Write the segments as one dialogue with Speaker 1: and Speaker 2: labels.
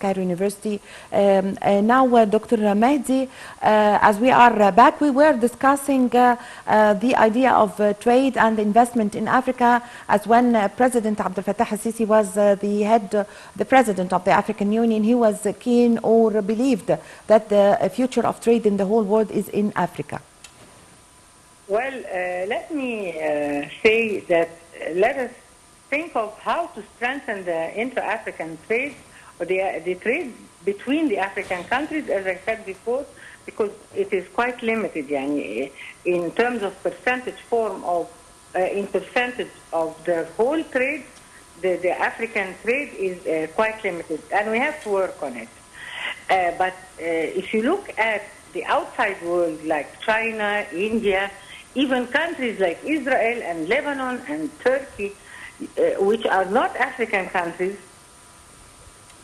Speaker 1: Cairo University. Now, Dr. Mehdi, as we are back, we were discussing the idea of trade and investment in Africa, as when President Abdel Fattah al-Sisi was the president of the African Union, he was keen or believed that the future of trade in the whole world is in Africa.
Speaker 2: Well, let me say that let us think of how to strengthen the intra-African trade, or the trade between the African countries, as I said before, because it is quite limited. In terms of percentage in percentage of the whole trade, the African trade is quite limited, and we have to work on it. But if you look at the outside world, like China, India, even countries like Israel and Lebanon and Turkey, which are not African countries,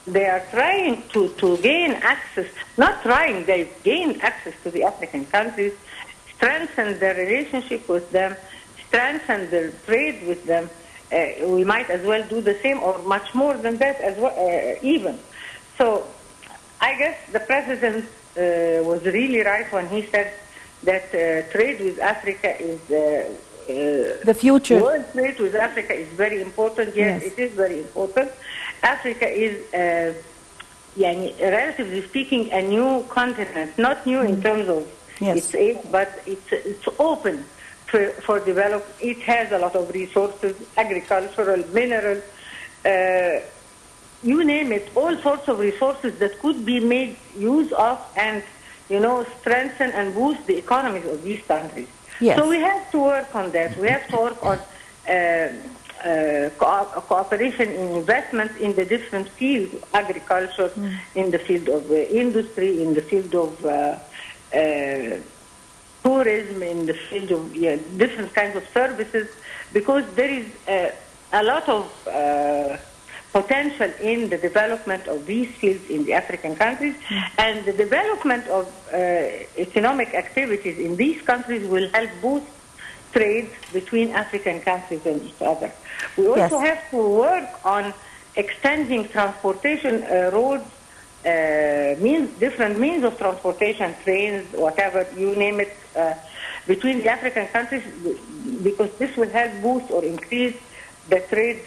Speaker 2: they are trying to gain access, not trying, they gain access to the African countries, strengthen their relationship with them, strengthen their trade with them. We might as well do the same, or much more than that as well, even. So I guess the president was really right when he said that trade with Africa is
Speaker 1: the future.
Speaker 2: World trade with Africa is very important. Yes, it is very important. Africa is, relatively speaking, a new continent. Not new in terms of its age, but it's open for development. It has a lot of resources, agricultural, mineral, you name it, all sorts of resources that could be made use of and strengthen and boost the economies of these countries.
Speaker 1: Yes.
Speaker 2: So we have to work on that. We have to work on cooperation in investment in the different fields, agriculture, in the field of industry, in the field of tourism, in the field of different kinds of services, because there is a lot of potential in the development of these fields in the African countries, and the development of economic activities in these countries will help boost trade between African countries and each other. We also have to work on extending transportation roads, different means of transportation, trains, whatever, you name it, between the African countries, because this will help boost or increase the trade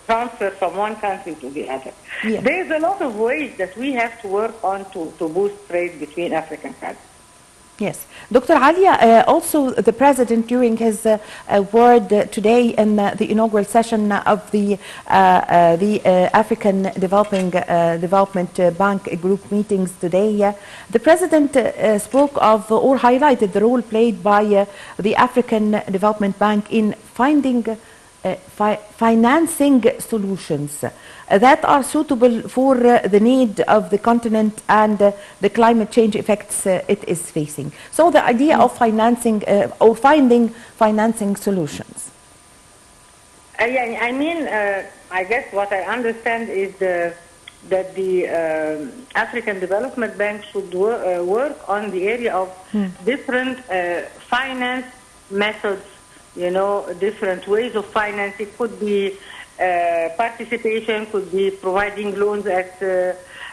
Speaker 2: transfer from one country to the other. Yeah. There's a lot of ways that we have to work on to boost trade between African countries.
Speaker 1: Yes. Dr. Alia, also the President, during his word today in the inaugural session of the African Development Bank group meetings today, the President spoke of or highlighted the role played by the African Development Bank in finding financing solutions that are suitable for the need of the continent and the climate change effects it is facing. So the idea of financing or finding financing solutions.
Speaker 2: I guess what I understand is that the African Development Bank should work on the area of different finance methods, different ways of finance. It could be participation, could be providing loans at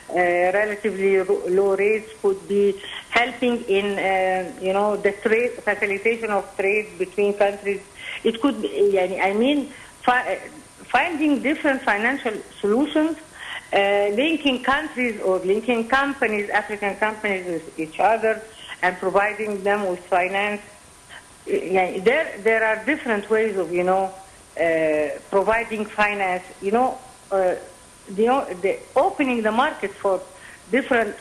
Speaker 2: relatively low rates, could be helping in, the trade, facilitation of trade between countries. It could be, finding different financial solutions, linking countries or linking companies, African companies with each other, and providing them with finance. There are different ways of, providing finance, the opening the market for different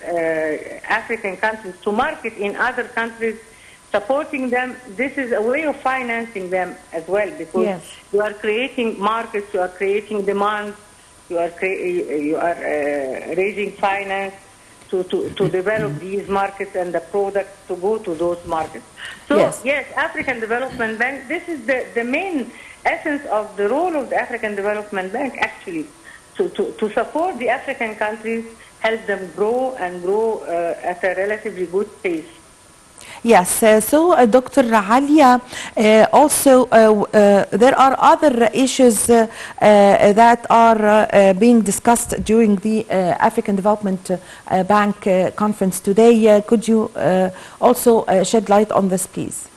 Speaker 2: African countries to market in other countries, supporting them. This is a way of financing them as well, because you are creating markets, you are creating demand, you are raising finance to develop these markets and the products to go to those markets. So yes, African Development Bank, this is the main essence of the role of the African Development Bank, actually, to support the African countries, help them grow and grow at a relatively good pace.
Speaker 1: Yes, Dr. Alia, also there are other issues that are being discussed during the African Development Bank conference today. Could you also shed light on this, please?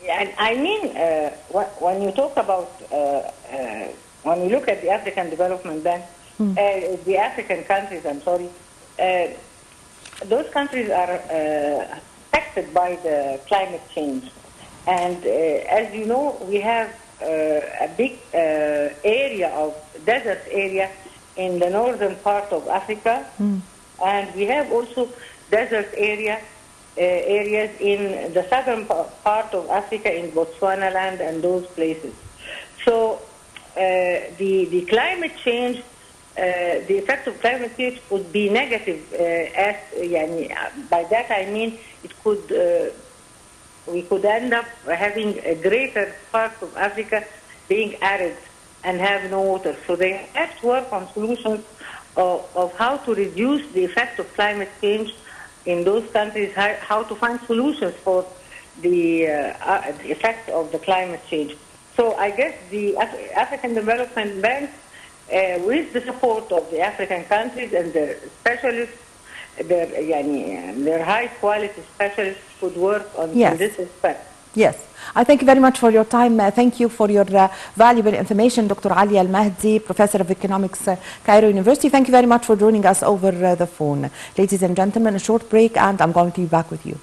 Speaker 2: Yeah, and I mean, when you talk about, when you look at the African Development Bank, the African countries, I'm sorry, those countries are affected by the climate change. And as you know, we have a big area of desert area in the northern part of Africa. And we have also desert areas in the southern part of Africa, in Botswana land and those places. So the climate change, the effect of climate change could be negative. By that I mean it could, we could end up having a greater part of Africa being arid and have no water. So they have to work on solutions of how to reduce the effect of climate change in those countries, how to find solutions for the effect of the climate change. So I guess the African Development Bank, with the support of the African countries and their specialists, their high quality specialists, could work on in this respect.
Speaker 1: Yes, I thank you very much for your time. Thank you for your valuable information, Dr. Alia Al-Mahdi, Professor of Economics, Cairo University. Thank you very much for joining us over the phone. Ladies and gentlemen, a short break and I'm going to be back with you.